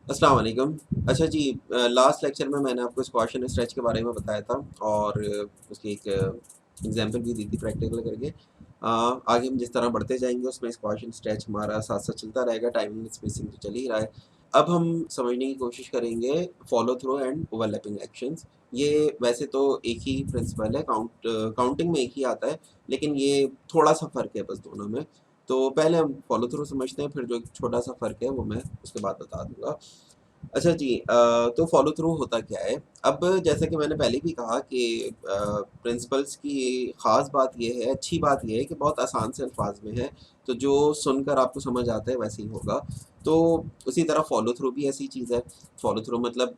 अस्सलाम वालेकुम। अच्छा जी, लास्ट लेक्चर में मैंने आपको स्क्वाश एंड स्ट्रेच के बारे में बताया था और उसकी एक एग्जांपल भी दी थी प्रैक्टिकल करके। आगे हम जिस तरह बढ़ते जाएंगे उसमें स्क्वाश एंड स्ट्रेच हमारा साथ साथ चलता रहेगा, टाइमिंग स्पेसिंग तो चल ही रहा है। अब हम समझने की कोशिश करेंगे follow through and overlapping actions. ये वैसे तो एक ही प्रिंसिपल है, काउंटिंग में एक ही आता है, लेकिन ये थोड़ा सा फ़र्क है बस दोनों में। तो पहले हम फॉलो थ्रू समझते हैं, फिर जो एक छोटा सा फ़र्क है वो मैं उसके बाद बता दूंगा। अच्छा जी, तो फॉलो थ्रू होता क्या है? अब जैसा कि मैंने पहले भी कहा कि प्रिंसिपल्स की ख़ास बात ये है, अच्छी बात ये है कि बहुत आसान से अल्फाज में है, तो जो सुनकर आपको समझ आता है वैसे ही होगा। तो उसी तरह फॉलो थ्रू भी ऐसी चीज़ है। फॉलो थ्रू मतलब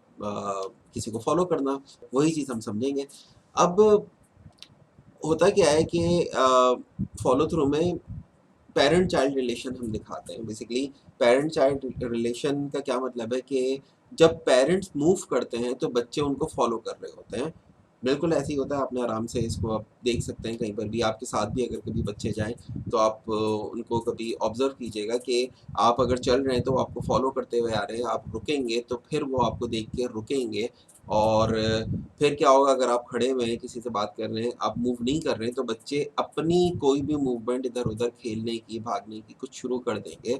किसी को फॉलो करना, वही चीज़ हम समझेंगे। अब होता क्या है कि फॉलो थ्रू में पेरेंट चाइल्ड रिलेशन हम दिखाते हैं। बेसिकली पेरेंट चाइल्ड रिलेशन का क्या मतलब है कि जब पेरेंट्स मूव करते हैं तो बच्चे उनको फॉलो कर रहे होते हैं। बिल्कुल ऐसे ही होता है, आपने आराम से इसको आप देख सकते हैं कहीं पर भी, आपके साथ भी अगर कभी बच्चे जाएं तो आप उनको कभी ऑब्जर्व कीजिएगा कि आप अगर चल रहे हैं तो वो आपको फॉलो करते हुए आ रहे हैं, आप रुकेंगे तो फिर वो आपको देख के रुकेंगे। और फिर क्या होगा, अगर आप खड़े हुए हैं किसी से बात कर रहे हैं, आप मूव नहीं कर रहे हैं, तो बच्चे अपनी कोई भी मूवमेंट इधर-उधर खेलने की, भागने की कुछ शुरू कर देंगे।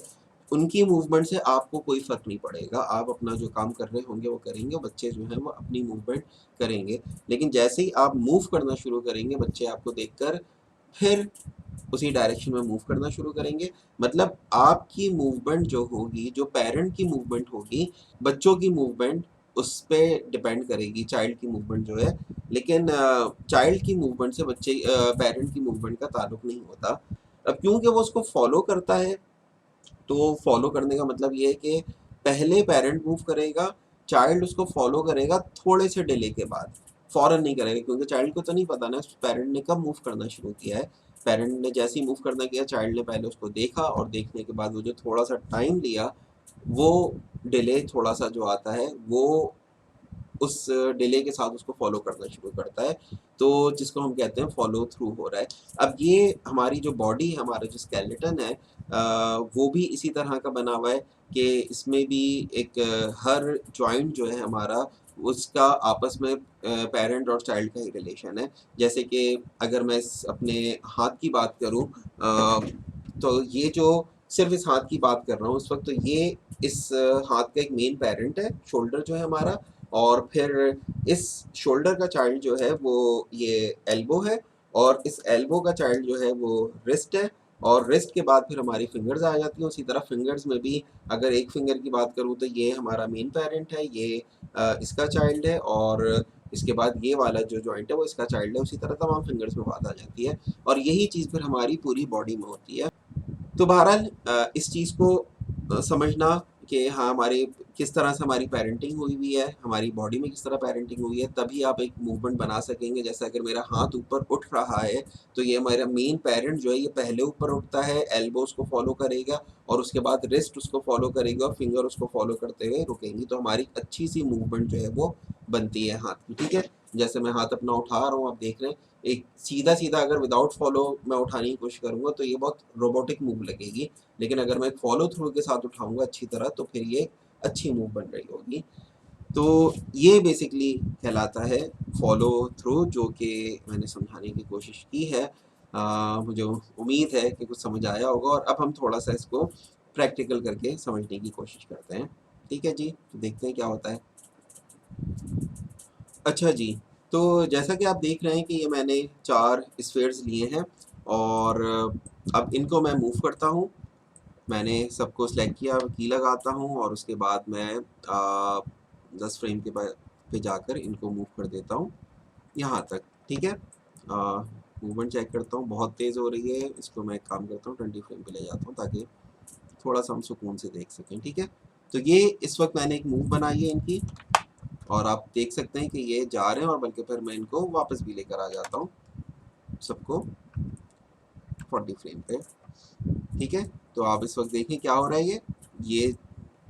उनकी मूवमेंट से आपको कोई फ़र्क नहीं पड़ेगा, आप अपना जो काम कर रहे होंगे वो करेंगे, बच्चे जो हैं वो अपनी मूवमेंट करेंगे। लेकिन जैसे ही आप मूव करना शुरू करेंगे, बच्चे आपको देखकर फिर उसी डायरेक्शन में मूव करना शुरू करेंगे। मतलब आपकी मूवमेंट जो होगी, जो पेरेंट की मूवमेंट होगी, बच्चों की मूवमेंट उस पे डिपेंड करेगी, चाइल्ड की मूवमेंट जो है। लेकिन चाइल्ड की मूवमेंट से बच्चे पेरेंट की मूवमेंट का ताल्लुक नहीं होता। अब क्योंकि वो उसको फॉलो करता है, तो फॉलो करने का मतलब ये है कि पहले पेरेंट मूव करेगा, चाइल्ड उसको फॉलो करेगा थोड़े से डिले के बाद, फौरन नहीं करेगा, क्योंकि चाइल्ड को तो नहीं पता ना पेरेंट ने कब मूव करना शुरू किया है। पेरेंट ने जैसे ही मूव करना किया, चाइल्ड ने पहले उसको देखा और देखने के बाद वो जो थोड़ा सा टाइम लिया, वो डिले थोड़ा सा जो आता है वो उस डिले के साथ उसको फॉलो करना शुरू करता है, तो जिसको हम कहते हैं फॉलो थ्रू हो रहा है। अब ये हमारी जो बॉडी है, हमारा जो स्केलेटन है, वो भी इसी तरह का बना हुआ है कि इसमें भी एक हर जॉइंट जो है हमारा, उसका आपस में पेरेंट और चाइल्ड का ही रिलेशन है। जैसे कि अगर मैं अपने हाथ की बात करूं, तो ये जो सिर्फ इस हाथ की बात कर रहा हूँ इस वक्त, तो ये इस हाथ का एक मेन पेरेंट है, शोल्डर जो है हमारा। और फिर इस शोल्डर का चाइल्ड जो है वो ये एल्बो है, और इस एल्बो का चाइल्ड जो है वो रिस्ट है। और रिस्ट के बाद फिर हमारी फिंगर्स आ जाती हैं। उसी तरह फिंगर्स में भी अगर एक फिंगर की बात करूँ तो ये हमारा मेन पेरेंट है, ये इसका चाइल्ड है, और इसके बाद ये वाला जो जॉइंट है वो इसका चाइल्ड है। उसी तरह तमाम फिंगर्स में बात आ जाती है, और यही चीज़ फिर हमारी पूरी बॉडी में होती है। तो बहरहाल इस चीज़ को समझना कि हाँ, हमारे किस तरह से हमारी पेरेंटिंग हुई हुई है, हमारी बॉडी में किस तरह पेरेंटिंग हुई है, तभी आप एक मूवमेंट बना सकेंगे। जैसे अगर मेरा हाथ ऊपर उठ रहा है, तो ये मेरा मेन पेरेंट जो है ये पहले ऊपर उठता है, एल्बो उसको फॉलो करेगा, और उसके बाद रिस्ट उसको फॉलो करेगा, और फिंगर उसको फॉलो करते हुए रुकेंगी। तो हमारी अच्छी सी मूवमेंट जो है वो बनती है हाथ की, ठीक है। जैसे मैं हाथ अपना उठा रहा हूँ, आप देख रहे हैं, एक सीधा सीधा अगर विदाउट फॉलो मैं उठाने की कोशिश करूंगा तो ये बहुत रोबोटिक मूव लगेगी। लेकिन अगर मैं फॉलो थ्रू के साथ उठाऊंगा अच्छी तरह, तो फिर ये अच्छी मूव बन रही होगी। तो ये बेसिकली कहलाता है फॉलो थ्रू, जो कि मैंने समझाने की कोशिश की है। मुझे उम्मीद है कि कुछ समझ आया होगा, और अब हम थोड़ा सा इसको प्रैक्टिकल करके समझने की कोशिश करते हैं। ठीक है जी, तो देखते हैं क्या होता है। अच्छा जी, तो जैसा कि आप देख रहे हैं कि ये मैंने 4 स्फीयर्स लिए हैं, और अब इनको मैं मूव करता हूँ। मैंने सबको सेलेक्ट किया, की लगाता हूँ, और उसके बाद मैं 10 फ्रेम के पे जाकर इनको मूव कर देता हूँ यहाँ तक, ठीक है। मूवमेंट चेक करता हूँ, बहुत तेज़ हो रही है, इसको मैं एक काम करता हूँ 20 फ्रेम पे ले जाता हूँ, ताकि थोड़ा सा हम सुकून से देख सकें, ठीक है। तो ये इस वक्त मैंने एक मूव बनाई है इनकी, और आप देख सकते हैं कि ये जा रहे हैं, और बल्कि फिर मैं इनको वापस भी लेकर आ जाता हूँ सबको 40 फ्रेम पे, ठीक है। तो आप इस वक्त देखें क्या हो रहा है, ये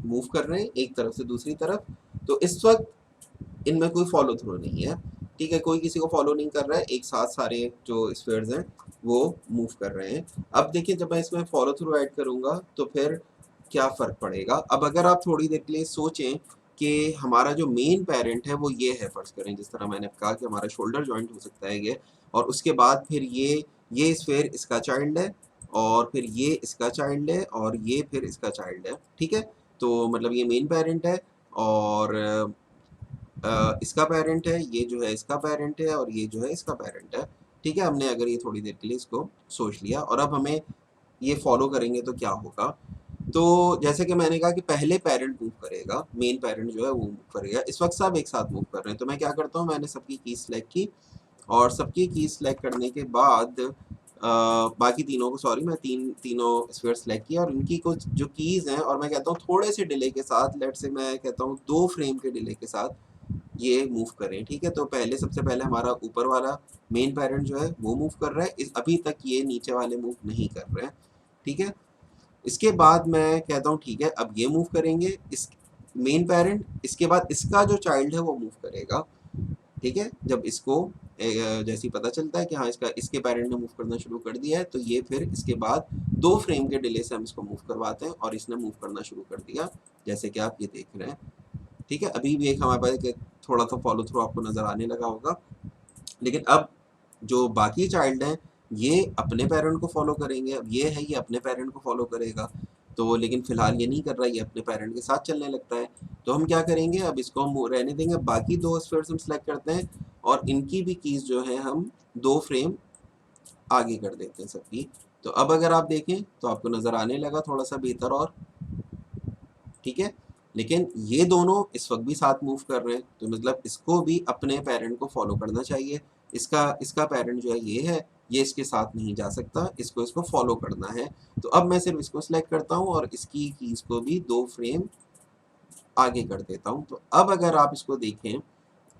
मूव कर रहे हैं एक तरफ से दूसरी तरफ। तो इस वक्त इनमें कोई फॉलो थ्रू नहीं है, ठीक है, कोई किसी को फॉलो नहीं कर रहा है, एक साथ सारे जो स्फीयर्स हैं वो मूव कर रहे हैं। अब देखिए, जब मैं इसमें फॉलो थ्रू ऐड करूंगा तो फिर क्या फ़र्क पड़ेगा। अब अगर आप थोड़ी देर के लिए सोचें कि हमारा जो मेन पेरेंट है वो ये है, फ़र्ज़ करें जिस तरह मैंने कहा कि हमारा शोल्डर जॉइंट हो सकता है ये, और उसके बाद फिर ये स्फीयर इसका चाइल्ड है, और फिर ये इसका चाइल्ड है, और ये फिर इसका चाइल्ड है, ठीक है? तो मतलब ये मेन पेरेंट है, और इसका पेरेंट है, ये जो है इसका पेरेंट है, और ये जो है इसका पेरेंट है, ठीक है? हमने अगर ये थोड़ी देर के लिए इसको सोच लिया, और अब हमें ये फॉलो करेंगे तो क्या होगा। तो जैसे कि मैंने कहा कि पहले पेरेंट मूव करेगा, मेन पेरेंट जो है वो मूव करेगा। इस वक्त सब एक साथ मूव कर रहे हैं, तो मैं क्या करता हूँ, मैंने सबकी की सेलेक्ट की, और सबकी की सेलेक्ट करने के बाद बाकी तीनों को, सॉरी, मैं तीनों स्फीयर सेलेक्ट किया, और इनकी कुछ जो कीज़ हैं, और मैं कहता हूँ थोड़े से डिले के साथ, लेट से मैं कहता हूँ 2 फ्रेम के डिले के साथ ये मूव करें, ठीक है? तो सबसे पहले हमारा ऊपर वाला मेन पेरेंट जो है वो मूव कर रहा है, इस अभी तक ये नीचे वाले मूव नहीं कर रहे हैं, ठीक है? इसके बाद मैं कहता हूँ ठीक है, अब ये मूव करेंगे, इस मेन पेरेंट, इसके बाद इसका जो चाइल्ड है वो मूव करेगा, ठीक है? जब इसको जैसे ही पता चलता है कि हाँ इसके पेरेंट ने मूव करना शुरू कर दिया है, तो ये फिर इसके बाद 2 फ्रेम के डिले से हम इसको मूव करवाते हैं, और इसने मूव करना शुरू कर दिया, जैसे कि आप ये देख रहे हैं, ठीक है? अभी भी एक हमारे पास थोड़ा सा फॉलो थ्रू आपको नज़र आने लगा होगा, लेकिन अब जो बाकी चाइल्ड हैं ये अपने पेरेंट को फॉलो करेंगे। अब ये है, ये अपने पेरेंट को फॉलो करेगा, तो लेकिन फिलहाल ये नहीं कर रहा, ये अपने पेरेंट के साथ चलने लगता है। तो हम क्या करेंगे, अब इसको हम रहने देंगे, बाकी 2 स्फीयर्स हम सेलेक्ट करते हैं, और इनकी भी कीज़ जो है हम 2 फ्रेम आगे कर देते हैं सबकी। तो अब अगर आप देखें तो आपको नज़र आने लगा थोड़ा सा बेहतर, और ठीक है? लेकिन ये दोनों इस वक्त भी साथ मूव कर रहे हैं, तो मतलब इसको भी अपने पेरेंट को फॉलो करना चाहिए। इसका पेरेंट जो है ये इसके साथ नहीं जा सकता, इसको फॉलो करना है। तो अब मैं सिर्फ इसको सेलेक्ट करता हूँ, और इसकी कीज़ को भी 2 फ्रेम आगे कर देता हूँ। तो अब अगर आप इसको देखें,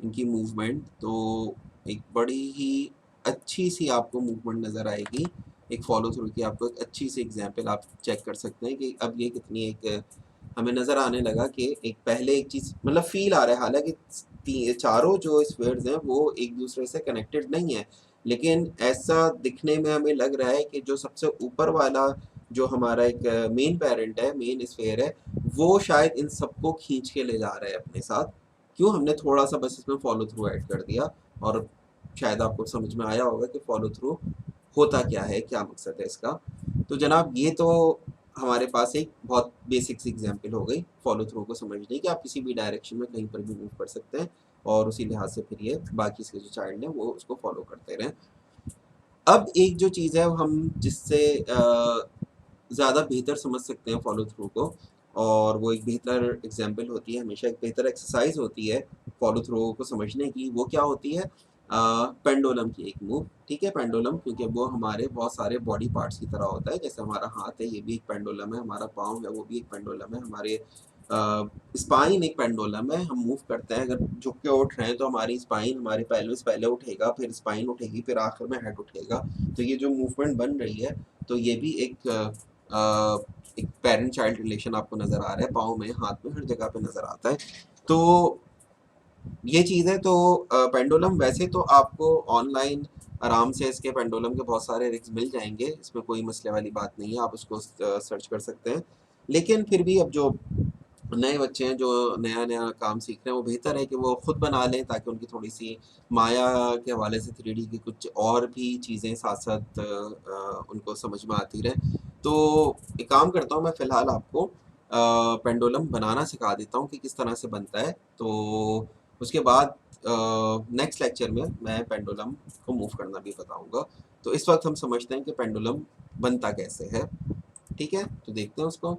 इनकी मूवमेंट, तो एक बड़ी ही अच्छी सी आपको मूवमेंट नज़र आएगी। एक फॉलो थ्रू की आपको एक अच्छी सी एग्जांपल आप चेक कर सकते हैं कि अब ये कितनी एक हमें नज़र आने लगा कि एक पहले एक चीज़ मतलब फ़ील आ रहा है, हालाँकि चारों जो स्फीयर्स हैं वो एक दूसरे से कनेक्टेड नहीं है, लेकिन ऐसा दिखने में हमें लग रहा है कि जो सबसे ऊपर वाला जो हमारा एक मेन पेरेंट है, मेन स्फीयर है, वो शायद इन सबको खींच के ले जा रहा है अपने साथ। क्यों? हमने थोड़ा-सा बस इसमें फ़ॉलो थ्रू ऐड कर दिया, और शायद आपको समझ में आया होगा कि फ़ॉलो थ्रू होता क्या है, क्या मकसद है इसका। तो जनाब ये तो हमारे पास एक बहुत बेसिक सी एग्ज़ाम्पल हो गई फ़ॉलो थ्रू को समझने की, आप किसी भी डायरेक्शन में कहीं पर भी मूव कर सकते हैं, और उसी लिहाज से फिर ये बाकी इसके जो चाइल्ड हैं वो उसको फ़ॉलो करते रहें। अब एक जो चीज़ है हम जिससे ज़्यादा बेहतर समझ सकते हैं फ़ॉलो थ्रू को, और वो एक बेहतर एग्जांपल होती है, हमेशा एक बेहतर एक्सरसाइज होती है फ़ॉलो थ्रू को समझने की, वो क्या होती है, पेंडुलम की एक मूव, ठीक है? पेंडुलम, क्योंकि वो हमारे बहुत सारे बॉडी पार्ट्स की तरह होता है, जैसे हमारा हाथ है ये भी एक पेंडुलम है, हमारा पाँव है वो भी एक पेंडुलम है, हमारे स्पाइन एक पेंडुलम है, हम मूव करते हैं, अगर झुक के उठ रहे हैं तो हमारी स्पाइन, हमारी पेल्विस पहले उठेगा, फिर स्पाइन उठेगी, फिर आखिर में हेड उठेगा। तो ये जो मूवमेंट बन रही है, तो ये भी एक पेरेंट चाइल्ड रिलेशन आपको नज़र आ रहा है, पाँव में, हाथ में, हर जगह पे नज़र आता है। तो ये चीज़ है, तो पेंडुलम वैसे तो आपको ऑनलाइन आराम से इसके पेंडुलम के बहुत सारे रिग्स मिल जाएँगे, इसमें कोई मसले वाली बात नहीं है, आप उसको सर्च कर सकते हैं। लेकिन फिर भी अब जो नए बच्चे हैं, जो नया-नया काम सीख रहे हैं, वो बेहतर है कि वो खुद बना लें, ताकि उनकी थोड़ी-सी माया के हवाले से 3D की कुछ और भी चीज़ें साथ-साथ उनको समझ में आती रहें। तो एक काम करता हूँ, मैं फ़िलहाल आपको पेंडुलम बनाना सिखा देता हूँ कि किस तरह से बनता है। तो उसके बाद नेक्स्ट लेक्चर में मैं पेंडुलम को मूव करना भी बताऊँगा। तो इस वक़्त हम समझते हैं कि पेंडुलम बनता कैसे है, ठीक है? तो देखते हैं उसको।